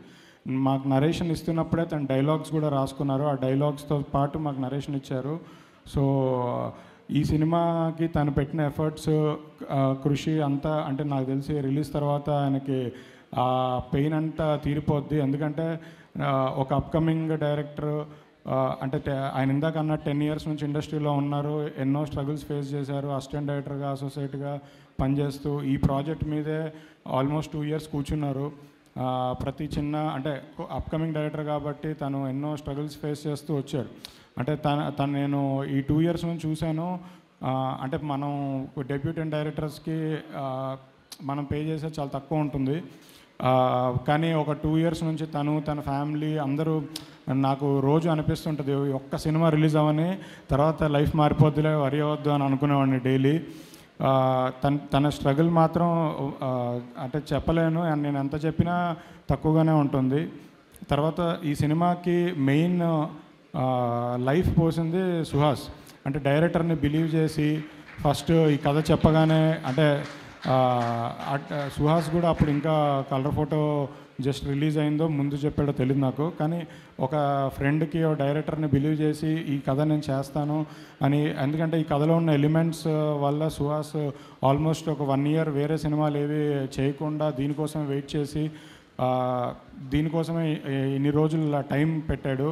మాకు నరేషన్ ఇస్తున్నప్పుడే తను డైలాగ్స్ కూడా రాసుకున్నారు, ఆ డైలాగ్స్తో పాటు మాకు నరేషన్ ఇచ్చారు. సో ఈ సినిమాకి తను పెట్టిన ఎఫర్ట్స్, కృషి అంతా అంటే నాకు తెలిసి రిలీజ్ తర్వాత ఆయనకి ఆ పెయిన్ అంతా తీరిపోద్ది. ఎందుకంటే ఒక అప్కమింగ్ డైరెక్టర్ అంటే ఆయన ఇందాక అన్న 10 years నుంచి ఇండస్ట్రీలో ఉన్నారు, ఎన్నో స్ట్రగుల్స్ ఫేస్ చేశారు, అసిస్టెంట్ డైరెక్టర్గా, అసోసియేట్గా పనిచేస్తూ ఈ ప్రాజెక్ట్ మీదే ఆల్మోస్ట్ 2 years కూర్చున్నారు. ప్రతి చిన్న అంటే అప్కమింగ్ డైరెక్టర్ కాబట్టి తను ఎన్నో స్ట్రగుల్స్ ఫేస్ చేస్తూ వచ్చాడు. అంటే తను నేను ఈ 2 years నుంచి చూశాను. అంటే మనం డెబ్యూటెంట్ డైరెక్టర్స్కి మనం పే చేసేది చాలా తక్కువ ఉంటుంది, కానీ ఒక 2 years నుంచి తన ఫ్యామిలీ అందరూ నాకు రోజు అనిపిస్తుంటుంది ఒక్క సినిమా రిలీజ్ అవ్వని తర్వాత లైఫ్ మారిపోద్దులే, వరి అవ్వద్దు అని అనుకునేవాడిని డైలీ. తన స్ట్రగుల్ మాత్రం అంటే చెప్పలేను, నేను ఎంత చెప్పినా తక్కువగానే ఉంటుంది. తర్వాత ఈ సినిమాకి మెయిన్ లైఫ్ పోసింది సుహాస్. అంటే డైరెక్టర్ని బిలీవ్ చేసి ఫస్ట్ ఈ కథ చెప్పగానే అంటే సుహాస్ కూడా అప్పుడు ఇంకా కలర్ ఫోటో జస్ట్ రిలీజ్ అయిందో ముందు చెప్పాడో తెలియదు నాకు, కానీ ఒక ఫ్రెండ్కి ఒక డైరెక్టర్ని బిలీవ్ చేసి ఈ కథ నేను చేస్తాను అని. ఎందుకంటే ఈ కథలో ఉన్న ఎలిమెంట్స్ వల్ల సుహాస్ ఆల్మోస్ట్ ఒక 1 year వేరే సినిమాలు ఏవి చేయకుండా దీనికోసం వెయిట్ చేసి దీనికోసమే ఇన్ని రోజులు టైం పెట్టాడు.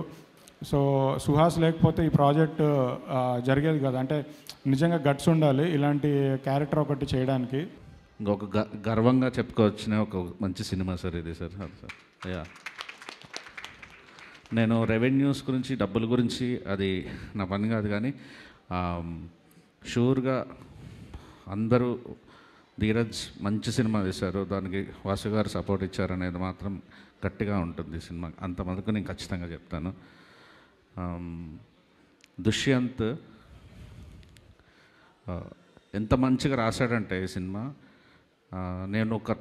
సో సుహాస్ లేకపోతే ఈ ప్రాజెక్ట్ జరిగేది కదా. అంటే నిజంగా గట్స్ ఉండాలి ఇలాంటి క్యారెక్టర్ ఒకటి చేయడానికి. ఇంకొక గర్వంగా చెప్పుకోవచ్చిన ఒక మంచి సినిమా సార్ ఇది సార్. యా, నేను రెవెన్యూస్ గురించి, డబ్బుల గురించి అది నా పని కాదు, కానీ షూర్గా అందరూ ధీరజ్ మంచి సినిమా తీశారు, దానికి వాసు గారు సపోర్ట్ ఇచ్చారనేది మాత్రం గట్టిగా ఉంటుంది సినిమా. అంతమందికి నేను ఖచ్చితంగా చెప్తాను. దుష్యంత్ ఎంత మంచిగా రాశాడంటే ఈ సినిమా. నేను ఒక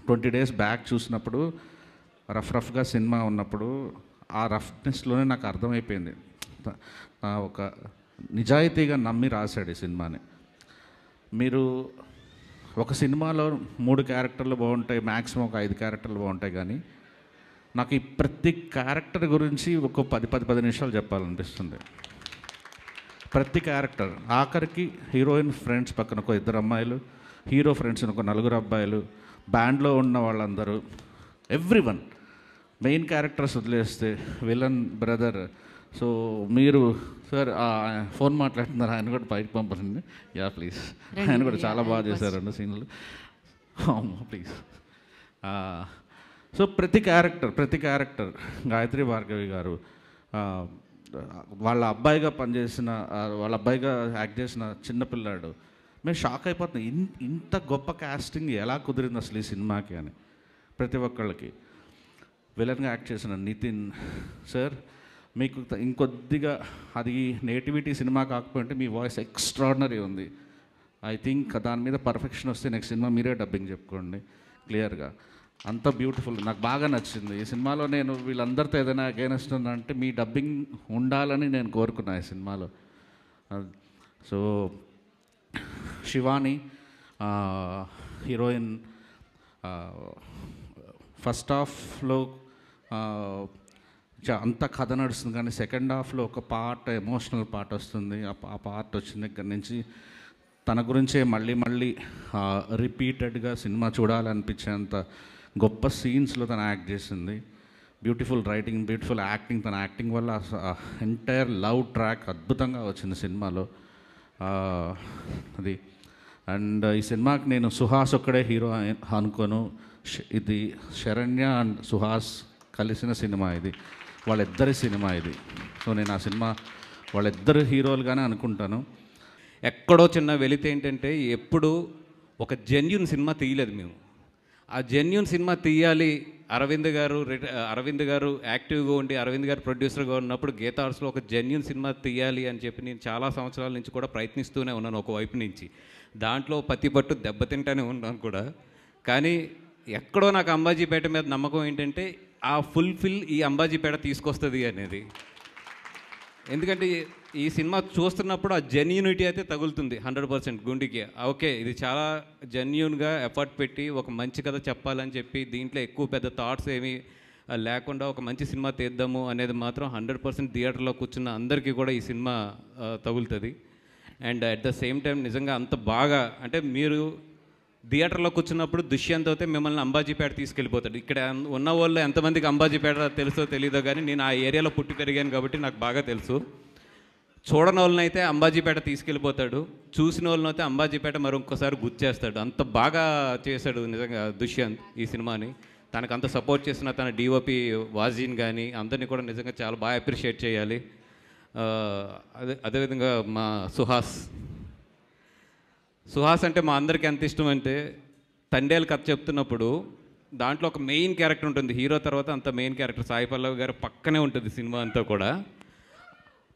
20 days బ్యాక్ చూసినప్పుడు రఫ్గా సినిమా ఉన్నప్పుడు ఆ రఫ్నెస్లోనే నాకు అర్థమైపోయింది ఒక నిజాయితీగా నమ్మి రాశాడు ఈ సినిమాని. మీరు ఒక సినిమాలో 3 క్యారెక్టర్లు బాగుంటాయి, మ్యాక్సిమం ఒక 5 క్యారెక్టర్లు బాగుంటాయి, కానీ నాకు ఈ ప్రతి క్యారెక్టర్ గురించి ఒక 10 నిమిషాలు చెప్పాలనిపిస్తుంది. ప్రతి క్యారెక్టర్, ఆఖరికి హీరోయిన్ ఫ్రెండ్స్ పక్కన ఒక 2 అమ్మాయిలు, హీరో ఫ్రెండ్స్ ఒక 4 అబ్బాయిలు, బ్యాండ్లో ఉన్న వాళ్ళందరూ, ఎవ్రీవన్, మెయిన్ క్యారెక్టర్స్ వదిలేస్తే విలన్ బ్రదర్. సో మీరు సార్ ఫోన్ మాట్లాడుతున్నారు, ఆయన కూడా పైకి పంపండి. యా ప్లీజ్, ఆయన కూడా చాలా బాగా చేశారండి సీన్లు, ప్లీజ్. సో ప్రతి క్యారెక్టర్ గాయత్రి భార్గవి గారు వాళ్ళ అబ్బాయిగా పనిచేసిన, వాళ్ళ అబ్బాయిగా యాక్ట్ చేసిన చిన్నపిల్లాడు, మేము షాక్ అయిపోతున్నాం, ఇంత గొప్ప కాస్టింగ్ ఎలా కుదిరింది అసలు ఈ సినిమాకి అని. ప్రతి ఒక్కళ్ళకి విలన్గా యాక్ట్ చేసిన నితిన్ సార్, మీకు ఇంకొద్దిగా అది నేటివిటీ సినిమా కాకపోతే మీ వాయిస్ ఎక్స్ట్రాడినరీ ఉంది. ఐ థింక్ దాని మీద పర్ఫెక్షన్ వస్తే నెక్స్ట్ సినిమా మీరే డబ్బింగ్ చెప్పుకోండి క్లియర్గా. అంత బ్యూటిఫుల్, నాకు బాగా నచ్చింది ఈ సినిమాలో. నేను వీళ్ళందరితో ఏదైనా అగైనెస్ట్ ఉందంటే మీ డబ్బింగ్ ఉండాలని నేను కోరుకున్నాను ఈ సినిమాలో. సో శివాని హీరోయిన్, ఫస్ట్ హాఫ్లో అంత కథ నడుస్తుంది, కానీ సెకండ్ హాఫ్లో ఒక పార్ట్, ఎమోషనల్ పార్ట్ వస్తుంది. ఆ పార్ట్ వచ్చిన దగ్గర నుంచి తన గురించే మళ్ళీ రిపీటెడ్గా సినిమా చూడాలనిపించేంత గొప్ప సీన్స్లో తను యాక్ట్ చేసింది. Beautiful writing, beautiful acting. తన యాక్టింగ్ వల్ల ఎంటైర్ లవ్ ట్రాక్ అద్భుతంగా వచ్చింది సినిమాలో అది. అండ్ ఈ సినిమాకి నేను సుహాస్ ఒక్కడే హీరో అనుకోను, ఇది శరణ్య అండ్ సుహాస్ కలిసిన సినిమా ఇది, వాళ్ళిద్దరి సినిమా ఇది. సో నేను ఆ సినిమా వాళ్ళిద్దరు హీరోలుగానే అనుకుంటాను. ఎక్కడో చిన్న వెలితే ఏంటంటే, ఎప్పుడు ఒక జెన్యూన్ సినిమా తీయలేదు మేము. ఆ జెన్యూన్ సినిమా తీయాలి, అరవింద్ గారు యాక్టివ్గా ఉండి, అరవింద్ గారు ప్రొడ్యూసర్గా ఉన్నప్పుడు గీతా ఆర్ట్స్లో ఒక జెన్యూన్ సినిమా తీయాలి అని చెప్పి నేను చాలా సంవత్సరాల నుంచి కూడా ప్రయత్నిస్తూనే ఉన్నాను ఒకవైపు నుంచి. దాంట్లో పత్తి పట్టు దెబ్బతింటానే ఉన్నాను కూడా. కానీ ఎక్కడో నాకు అంబాజీపేట మీద నమ్మకం ఏంటంటే, ఆ ఫుల్ఫిల్ ఈ అంబాజీపేట తీసుకొస్తుంది అనేది. ఎందుకంటే ఈ సినిమా చూస్తున్నప్పుడు ఆ జెన్యూనిటీ అయితే తగులుతుంది 100% గుండెకి. ఓకే, ఇది చాలా జెన్యూన్గా ఎఫర్ట్ పెట్టి ఒక మంచి కథ చెప్పాలని చెప్పి, దీంట్లో ఎక్కువ పెద్ద థాట్స్ ఏమీ లేకుండా ఒక మంచి సినిమా తీద్దాము అనేది మాత్రం 100% థియేటర్లో కూర్చున్న అందరికీ కూడా ఈ సినిమా తగులుతుంది. And at the same time నిజంగా అంత బాగా, అంటే మీరు థియేటర్లో కూర్చున్నప్పుడు దుష్యంత్ అయితే మిమ్మల్ని అంబాజీపేట తీసుకెళ్ళిపోతాడు. ఇక్కడ ఉన్న వాళ్ళు ఎంతమందికి అంబాజీపేట తెలుసో తెలీదో, కానీ నేను ఆ ఏరియాలో పుట్టి పెరిగాను కాబట్టి నాకు బాగా తెలుసు. చూడని వాళ్ళని అయితే అంబాజీపేట తీసుకెళ్ళిపోతాడు, చూసిన వాళ్ళని అయితే అంబాజీపేట మరొకసారి గుర్చేస్తాడు. అంత బాగా చేశాడు నిజంగా దుష్యంత్ ఈ సినిమాని. తనకు అంత సపోర్ట్ చేసిన తన డిఓపి వాజీన్ కానీ అందరినీ కూడా నిజంగా చాలా బాగా అప్రిషియేట్ చేయాలి. అదేవిధంగా మా సుహాస్ అంటే మా అందరికీ ఎంత ఇష్టం అంటే, తండేలు కథ చెప్తున్నప్పుడు దాంట్లో ఒక మెయిన్ క్యారెక్టర్ ఉంటుంది, హీరో తర్వాత అంత మెయిన్ క్యారెక్టర్ సాయి పల్లవి గారు పక్కనే ఉంటుంది సినిమా అంతా కూడా.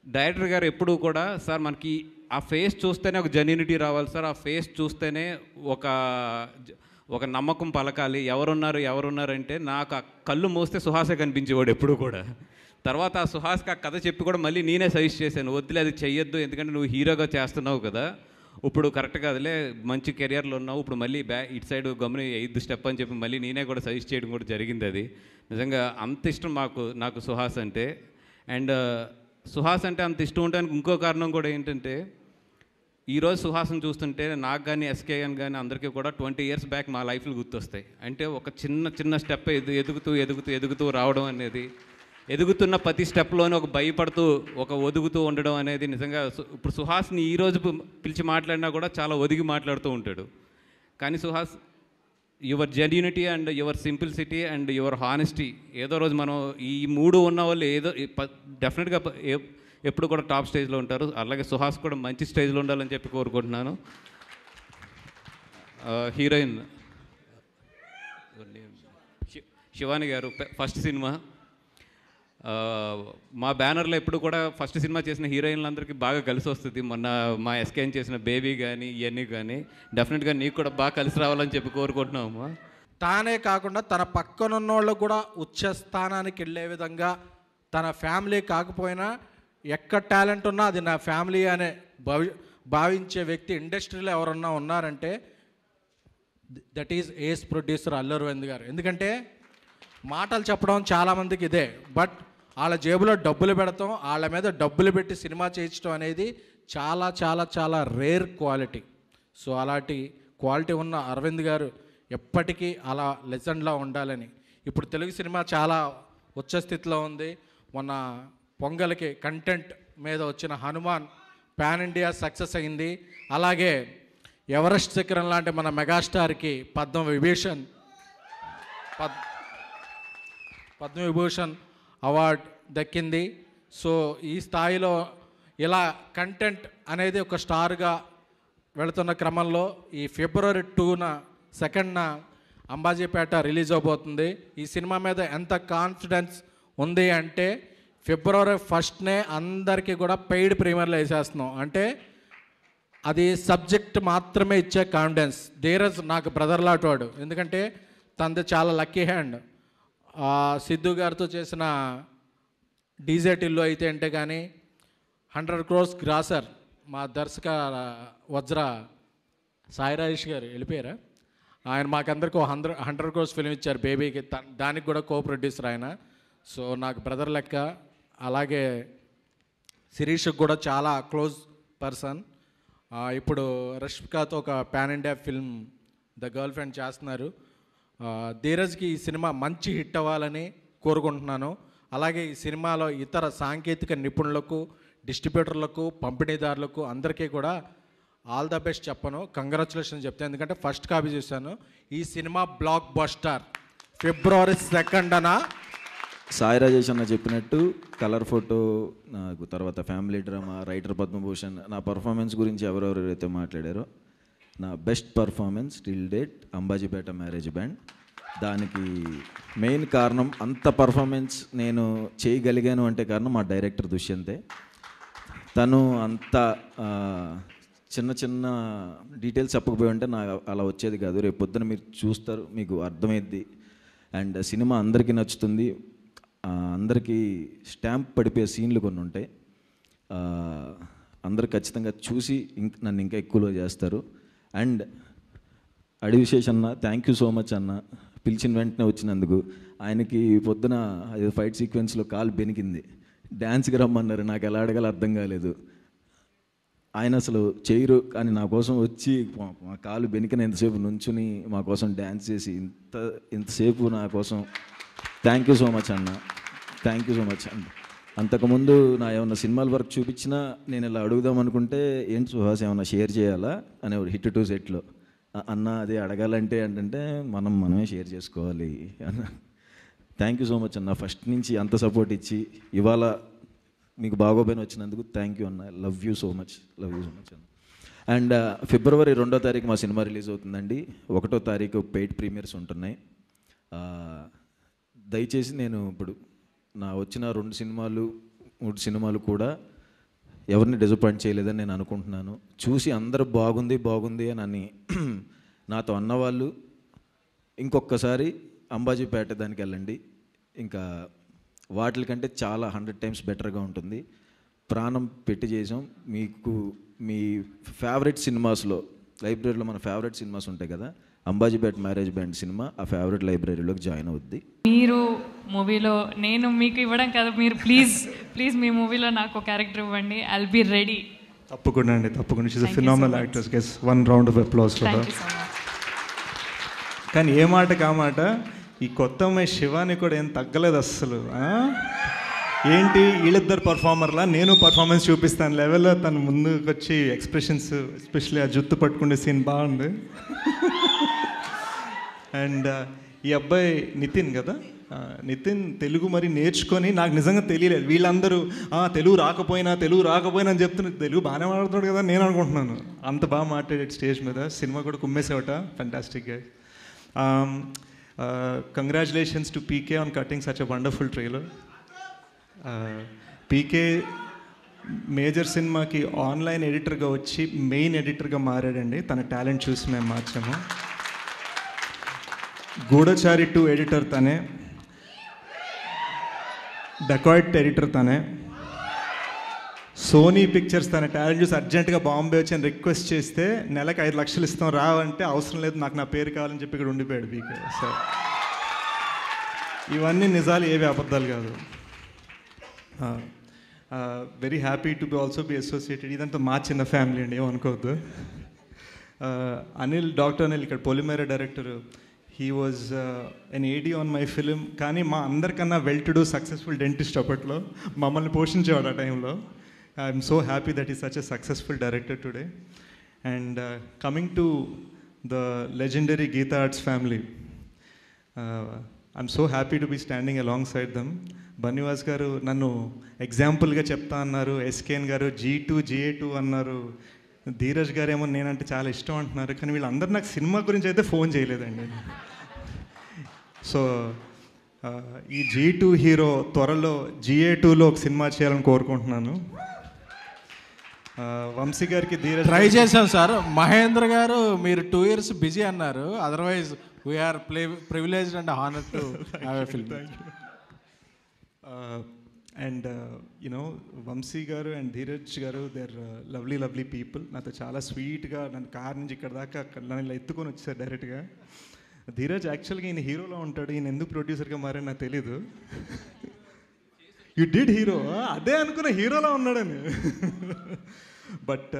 డైరెక్టర్ గారు ఎప్పుడూ కూడా, సార్ మనకి ఆ ఫేస్ చూస్తేనే ఒక జెన్యూనిటీ రావాలి సార్, ఆ ఫేస్ చూస్తేనే ఒక నమ్మకం పలకాలి, ఎవరున్నారంటే నాకు ఆ కళ్ళు మోస్తే సుహాసే కనిపించేవాడు ఎప్పుడు కూడా. తర్వాత ఆ సుహాస్కి ఆ కథ చెప్పి కూడా మళ్ళీ నేనే సజెస్ట్ చేశాను, వద్దులే అది చెయ్యొద్దు, ఎందుకంటే నువ్వు హీరోగా చేస్తున్నావు కదా, ఇప్పుడు కరెక్ట్ కాదులే, మంచి కెరియర్లో ఉన్నావు, ఇప్పుడు మళ్ళీ ఇటు సైడ్ గమ్ముని 5th స్టెప్ అని చెప్పి మళ్ళీ నేనే కూడా సజెస్ట్ చేయడం కూడా జరిగింది. అది నిజంగా అంత ఇష్టం నాకు సుహాస్ అంటే. అండ్ సుహాస్ అంటే అంత ఇష్టం ఉండడానికి ఇంకో కారణం కూడా ఏంటంటే, ఈరోజు సుహాస్ని చూస్తుంటే నాకు కానీ ఎస్కేఎన్ కానీ అందరికీ కూడా 20 years బ్యాక్ మా లైఫ్లో గుర్తొస్తాయి. అంటే ఒక చిన్న స్టెప్ ఎదుగుతూ రావడం అనేది, ఎదుగుతున్న ప్రతి స్టెప్లోనే ఒక భయపడుతూ ఒక ఒదుగుతూ ఉండడం అనేది నిజంగా. ఇప్పుడు సుహాస్ని ఈరోజు పిలిచి మాట్లాడినా కూడా చాలా ఒదిగి మాట్లాడుతూ ఉంటాడు. కానీ Suhas, your genuinity and your simplicity and your honesty, ఏదో రోజు మనం ఈ 3 ఉన్న వాళ్ళు ఏదో డెఫినెట్గా ఎప్పుడు కూడా టాప్ స్టేజ్లో ఉంటారు. అలాగే సుహాస్ కూడా మంచి స్టేజ్లో ఉండాలని చెప్పి కోరుకుంటున్నాను. హీరోయిన్ శివాని గారు, ఫస్ట్ సినిమా మా బ్యానర్లో ఎప్పుడు కూడా ఫస్ట్ సినిమా చేసిన హీరోయిన్లందరికీ బాగా కలిసి వస్తుంది. మొన్న మా ఎస్కేఎన్ చేసిన బేబీ కానీ ఇవన్నీ కానీ డెఫినెట్గా నీకు కూడా బాగా కలిసి రావాలని చెప్పి కోరుకుంటున్నాము. తానే కాకుండా తన పక్కనున్న వాళ్ళు కూడా ఉచ్చ స్థానానికి వెళ్ళే విధంగా, తన ఫ్యామిలీ కాకపోయినా ఎక్కడ టాలెంట్ ఉన్నా అది నా ఫ్యామిలీ అనే భావించే వ్యక్తి ఇండస్ట్రీలో ఎవరన్నా ఉన్నారంటే that is ace producer Allu Aravind garu. ఎందుకంటే మాటలు చెప్పడం చాలామందికి ఇదే, బట్ వాళ్ళ జేబులో డబ్బులు పెడతాం, వాళ్ళ మీద డబ్బులు పెట్టి సినిమా చేయించడం అనేది చాలా చాలా చాలా రేర్ క్వాలిటీ. సో అలాంటి క్వాలిటీ ఉన్న అరవింద్ గారు ఎప్పటికీ అలా లెజెండ్లా ఉండాలని. ఇప్పుడు తెలుగు సినిమా చాలా ఉచ్చ స్థితిలో ఉంది. మొన్న పొంగల్కి కంటెంట్ మీద వచ్చిన హనుమాన్ పాన్ ఇండియా సక్సెస్ అయింది. అలాగే ఎవరెస్ట్ శిఖరం లాంటి మన మెగాస్టార్కి పద్మవిభూషణ్ అవార్డ్ దక్కింది. సో ఈ స్థాయిలో ఇలా కంటెంట్ అనేది ఒక స్టార్గా వెళుతున్న క్రమంలో ఈ ఫిబ్రవరి 2న అంబాజీపేట రిలీజ్ అవబోతుంది. ఈ సినిమా మీద ఎంత కాన్ఫిడెన్స్ ఉంది అంటే ఫిబ్రవరి 1నే అందరికీ కూడా పెయిడ్ ప్రీమియర్లో వేసేస్తున్నాం. అంటే అది సబ్జెక్ట్ మాత్రమే ఇచ్చే కాన్ఫిడెన్స్. ధీరజ్ నాకు బ్రదర్ లాంటివాడు, ఎందుకంటే తనది చాలా లక్కీ హ్యాండ్. సిద్ధు గారితో చేసిన డీజే టిల్లు అయితే అంటే కానీ 100 crores గ్రాసర్ మా దర్శక వజ్ర సాయి రాజేష్ గారు వెళ్ళిపోయారా, ఆయన మాకందరికీ 100 crores ఫిల్మ్ ఇచ్చారు బేబీకి, దానికి కూడా కో ప్రొడ్యూసర్ ఆయన. సో నాకు బ్రదర్ లెక్క. అలాగే శిరీష్కి కూడా చాలా క్లోజ్ పర్సన్. ఇప్పుడు రష్మికతో ఒక pan India film the girl friend చేస్తున్నారు. ధీరజ్కి ఈ సినిమా మంచి హిట్ అవ్వాలని కోరుకుంటున్నాను. అలాగే ఈ సినిమాలో ఇతర సాంకేతిక నిపుణులకు, డిస్ట్రిబ్యూటర్లకు, పంపిణీదారులకు అందరికీ కూడా ఆల్ ద బెస్ట్ చెప్పను, కంగ్రాచులేషన్ చెప్తాను. ఎందుకంటే ఫస్ట్ కాపీ చూశాను. ఈ సినిమా బ్లాక్ బస్టర్ ఫిబ్రవరి 2న. సాయి రాజేష్ అన్న చెప్పినట్టు కలర్ ఫోటో, నాకు తర్వాత ఫ్యామిలీ డ్రామా, రైటర్ పద్మభూషణ్, నా పర్ఫార్మెన్స్ గురించి ఎవరెవరైతే మాట్లాడారో నా best performance till date Ambajipeta marriage band. దానికి మెయిన్ కారణం, అంత పర్ఫార్మెన్స్ నేను చేయగలిగాను అంటే కారణం మా డైరెక్టర్ దుష్యంతే. తను అంత చిన్న చిన్న డీటెయిల్స్ చెప్పకపోయి ఉంటే నాకు అలా వచ్చేది కాదు. రేపు పొద్దున మీరు చూస్తారు, మీకు అర్థమైద్ది. అండ్ సినిమా అందరికీ నచ్చుతుంది. అందరికీ స్టాంప్ పడిపోయే సీన్లు కొన్ని ఉంటాయి. అందరు ఖచ్చితంగా చూసి నన్ను ఇంకా ఎక్కువలో చేస్తారు. అండ్ అడివిశేష్ అన్న, థ్యాంక్ యూ సో మచ్ అన్న, పిలిచిన వెంటనే వచ్చినందుకు. ఆయనకి పొద్దున ఫైట్ సీక్వెన్స్లో కాలు బెనికింది, డ్యాన్స్కి రమ్మన్నారు. నాకు ఎలా అడగాలో అర్థం కాలేదు. ఆయన అసలు చేయరు, కానీ నా కోసం వచ్చి మా కాలు బెనికిన ఎంతసేపు నుంచుని మా కోసం డ్యాన్స్ చేసి ఇంతసేపు నా కోసం థ్యాంక్ యూ సో మచ్ అన్న, థ్యాంక్ యూ సో మచ్ అన్న. అంతకుముందు నా ఏమన్నా సినిమాల వర్క్ చూపించినా నేను ఇలా అడుగుదాం అనుకుంటే, ఏంటి సుహాస్ ఏమన్నా షేర్ చేయాలా అనేవాడు హిట్ 2 సెట్లో. అన్న అది అడగాలంటే ఏంటంటే మనమే షేర్ చేసుకోవాలి అన్న. థ్యాంక్ యూ సో మచ్ అన్న, ఫస్ట్ నుంచి అంత సపోర్ట్ ఇచ్చి ఇవాళ మీకు బాగోపోయిన వచ్చినందుకు థ్యాంక్ యూ అన్న. Love you so much, love you so much అన్న. అండ్ ఫిబ్రవరి 2వ తారీఖు మా సినిమా రిలీజ్ అవుతుందండి. 1వ తారీఖు పెయిడ్ ప్రీమియర్స్ ఉంటున్నాయి. దయచేసి నేను ఇప్పుడు నా వచ్చిన 2 సినిమాలు 3 సినిమాలు కూడా ఎవరిని డిసప్పాయింట్ చేయలేదని నేను అనుకుంటున్నాను. చూసి అందరూ బాగుంది అని నాతో అన్నవాళ్ళు ఇంకొకసారి అంబాజీపేట దానికి వెళ్ళండి, ఇంకా వాటికంటే చాలా 100 times బెటర్గా ఉంటుంది. ప్రాణం పెట్టి చేసాం. మీకు మీ ఫేవరెట్ సినిమాస్లో, లైబ్రరీలో మన ఫేవరెట్ సినిమాస్ ఉంటాయి కదా, అంబాజీపేట మ్యారేజ్ బ్యాండ్ సినిమా ఆ ఫేవరెట్ లైబ్రరీలోకి జాయిన్ అవుద్ది. మీరు మూవీలో, నేను మీకు ఇవ్వడం కాదు, మీరు ప్లీజ్ మీ మూవీలో నాకు ఒక క్యారెక్టర్ ఇవ్వండి. I'll be ready. తప్పకుండా అండి, తప్పకుండా. She's a phenomenal actress. Guess 1 round of applause for her. కానీ ఏ మాటకి ఆ మాట, ఈ కొత్త అమ్మాయి శివాని కూడా ఏం తగ్గలేదు అస్సలు. ఏంటి వీళ్ళిద్దరు పర్ఫార్మర్లా, నేను పర్ఫార్మెన్స్ చూపిస్తాను లెవెల్లో తను ముందుకు వచ్చి ఎక్స్ప్రెషన్స్, ఎస్పెషల్లీ ఆ జుత్తు పట్టుకునే సీన్ బాగుంది. అండ్ ఈ అబ్బాయి నితిన్ కదా, నితిన్ తెలుగు మరి నేర్చుకొని, నాకు నిజంగా తెలియలేదు. వీళ్ళందరూ తెలుగు రాకపోయినా అని చెప్తున్నారు. తెలుగు బాగానే మాట్లాడుతున్నాడు కదా నేను అనుకుంటున్నాను. అంత బాగా మాట్లాడాడు స్టేజ్ మీద. సినిమా కూడా కుమ్మేసేవట. ఫ్యాంటాస్టిక్గా. Congratulations to PK on cutting such a wonderful trailer. PK major సినిమాకి ఆన్లైన్ ఎడిటర్గా వచ్చి మెయిన్ ఎడిటర్గా మారాడండి. తన టాలెంట్ చూసి మేము మార్చాము. గూఢచారి 2 ఎడిటర్ తనే, డకాయిట్ ఎడిటర్ తనే, సోనీ పిక్చర్స్ తన టాలెంట్ చూసి అర్జెంటుగా బాంబే వచ్చి అని రిక్వెస్ట్ చేస్తే నెలకు 5 లక్షలు ఇస్తాం రావంటే అవసరం లేదు నాకు నా పేరు కావాలని చెప్పి ఇక్కడ ఉండిపోయాడు బీకే. సో ఇవన్నీ నిజాలు, ఏవి అబద్ధాలు కాదు. Very happy to be also be associated. ఇదంతా మా చిన్న ఫ్యామిలీ అండి, ఏమనుకోవద్దు. అనిల్, డాక్టర్ అనిల్ ఇక్కడ Polimera director, he was an AD on my film. కానీ మా అందరికన్నా well to do successful dentist అప్పట్లో, మమ్మల్ని పోషించేవాడు ఆ టైంలో. I'm so happy that he's such a successful director today. And coming to the legendary Geeta Arts family, I'm so happy to be standing alongside them. Bannivas garu nannu example ga chepta annaru, SKN garu G2 annaru, Dheeraj గారు ఏమో నేనంటే చాలా ఇష్టం అంటున్నారు. కానీ వీళ్ళందరూ నాకు cinema గురించి అయితే ఫోన్ చేయలేదండి. సో ఈ G2 హీరో త్వరలో GA2లో ఒక సినిమా చేయాలని కోరుకుంటున్నాను. వంశీ గారికి ధీరజ్ ట్రై చేశాం సార్. మహేంద్ర గారు మీరు 2 years బిజీ అన్నారు, otherwise we are privileged and honour to have a film. And you know Vamsi garu and Dheeraj గారు, దే ఆర్ లవ్లీ పీపుల్. నాతో చాలా స్వీట్గా నన్ను కార్ నుంచి ఇక్కడ దాకా నన్ను ఇలా ఎత్తుకొని వచ్చేసారు డైరెక్ట్గా. ధీరజ్ యాక్చువల్గా ఈయన హీరోలో ఉంటాడు, ఈయన ఎందుకు ప్రొడ్యూసర్గా మారని నాకు తెలీదు. యూ డిడ్ హీరో, అదే అనుకున్న హీరోలో ఉన్నాడని. But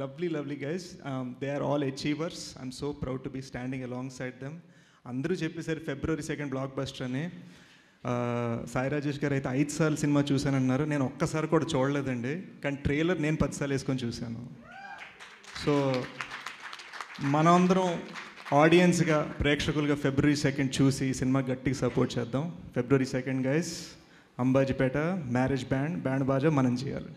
lovely guys, they are all achievers. I'm so proud to be standing alongside them. అందరూ చెప్పేసరి February 2 బ్లాక్ బస్టర్ అని. సాయి రాజేష్ గారు అయితే 5 సార్లు సినిమా చూశానన్నారు. నేను ఒక్కసారి కూడా చూడలేదండి, కానీ ట్రైలర్ నేను 10 సార్లు వేసుకొని చూశాను. సో మనమందరం ఆడియన్స్గా, ప్రేక్షకులుగా February 2 చూసి ఈ సినిమా గట్టిగా సపోర్ట్ చేద్దాం. February 2 guys, Ambajipeta marriage band బాజా మనం చేయాలి.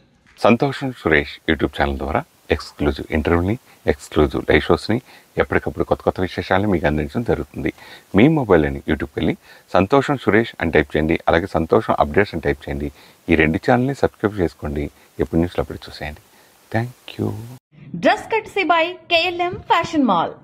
సంతోషం సురేష్ యూట్యూబ్ ఛానల్ ద్వారా ఎక్స్క్లూజివ్ ఇంటర్వ్యూని, ఎక్స్క్లూజివ్ లైవ్ షోస్ని, ఎప్పటికప్పుడు కొత్త విశేషాలను మీకు అందించడం జరుగుతుంది. మీ మొబైల్ అని యూట్యూబ్కి వెళ్ళి సంతోషం సురేష్ అని టైప్ చేయండి, అలాగే సంతోషం అప్డేట్స్ అని టైప్ చేయండి. ఈ 2 ఛానల్ని సబ్స్క్రైబ్ చేసుకోండి, ఎప్పుడు న్యూస్లో అప్పుడు చూసేయండి. Thank you. Dress కట్సీ by KLM fashion mall.